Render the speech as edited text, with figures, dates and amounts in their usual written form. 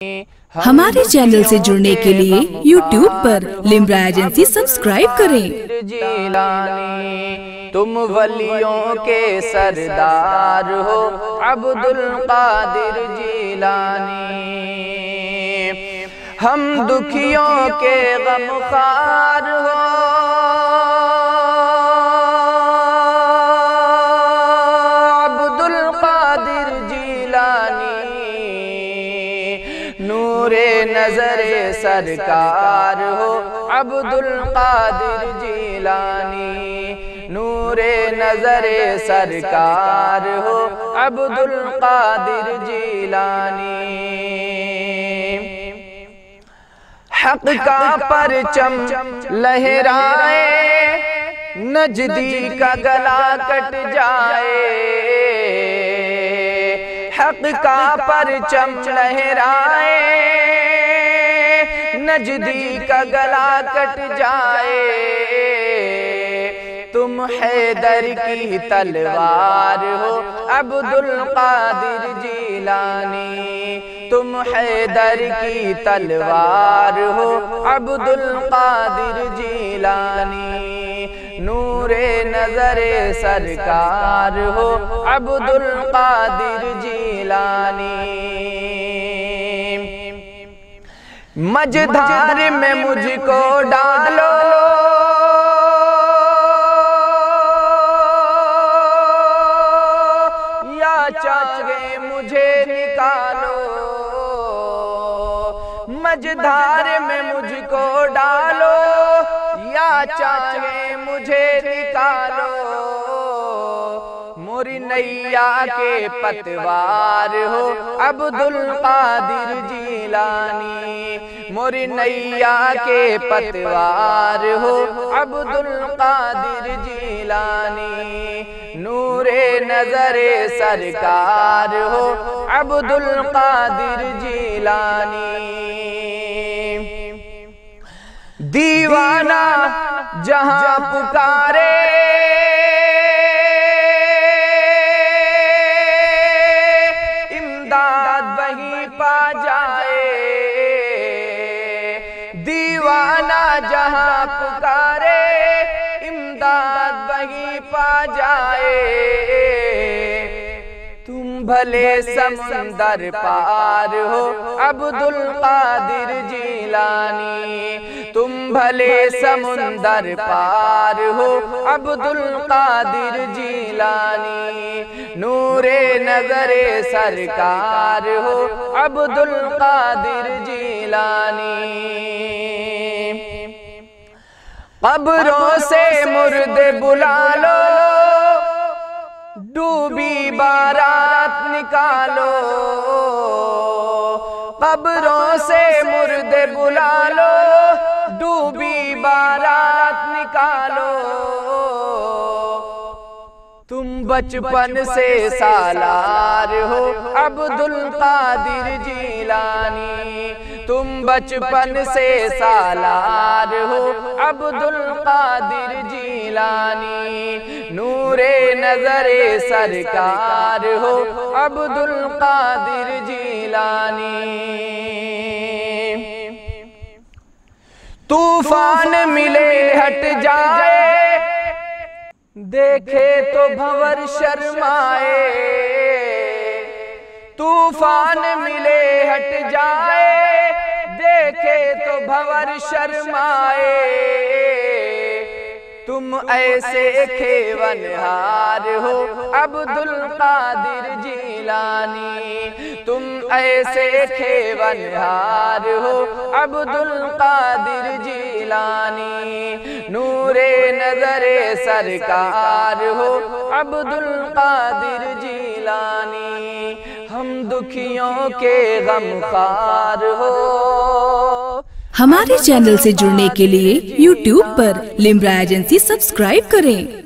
हमारे चैनल से जुड़ने के लिए YouTube पर लिम्रा एजेंसी सब्सक्राइब करें। जीलानी तुम वलियों के सरदार हो, अब्दुल कादिर जीलानी। हम दुखियों के गमखार हो, अब्दुल कादिर जीलानी। नूरे नजरे सरकार हो, अब्दुल कादिर जीलानी। नूरे नजरे सरकार हो, अब्दुल कादिर जीलानी। हक का परचम लहराए, नजदी का गला कट जाए। हक का परचम लहराए, नजदी का गला कट जाए। तुम हैदर की तलवार हो, अब्दुल कादिर जीलानी। तुम हैदर की तलवार हो, अब्दुल कादिर जीलानी। नूरे नजरे सरकार हो, अब्दुल कादिर जीलानी। मझधार में मुझको डालो, या चाहे मुझे निकालो। मझधार में मुझको डालो, या चाहे मुझे निकालो। मोरी नैया के पतवार हो, अब्दुल कादिर जीलानी। मोरी नैया के पतवार हो, अब्दुल कादिर जीलानी। नूरे नजरे सरकार हो, अब्दुल कादिर जीलानी। दीवाना जहां पुकारे, इमदाद वहीं पा जाए। दीवाना जहां पुकारे, इमदाद वहीं पा जाए। तुम भले समंदर पार हो, अब्दुल कादिर जीलानी। तुम भले समुंदर पार हो, अब्दुल कादिर जीलानी। नूरे नजरे सरकार हो, अब्दुल कादिर जीलानी। कब्रों से मुर्दे बुला लो, डूबी बारात निकालो। कब्रों से मुर्दे बुला लो, डूबी बारात निकालो। तुम बचपन से सालार हो, अब्दुल कादिर जीलानी। तुम बचपन से सालार हो, अब्दुल कादिर जीलानी। नूरे नजरे सरकार हो, अब्दुल कादिर जीलानी। तूफान मिले हट जाए, देखे तो भंवर शर्माए। तूफान मिले हट जाए, देखे तो भंवर शर्माए। तुम ऐसे खेवनहार हो, अब्दुल कादिर जीलानी। तुम ऐसे खेवनहार हो, अब्दुल कादिर जीलानी। नूरे नजरे सरकार हो, अब्दुल कादिर जीलानी। हम दुखियों के गमखार हो। हमारे चैनल से जुड़ने के लिए YouTube पर लिम्रा एजेंसी सब्सक्राइब करें।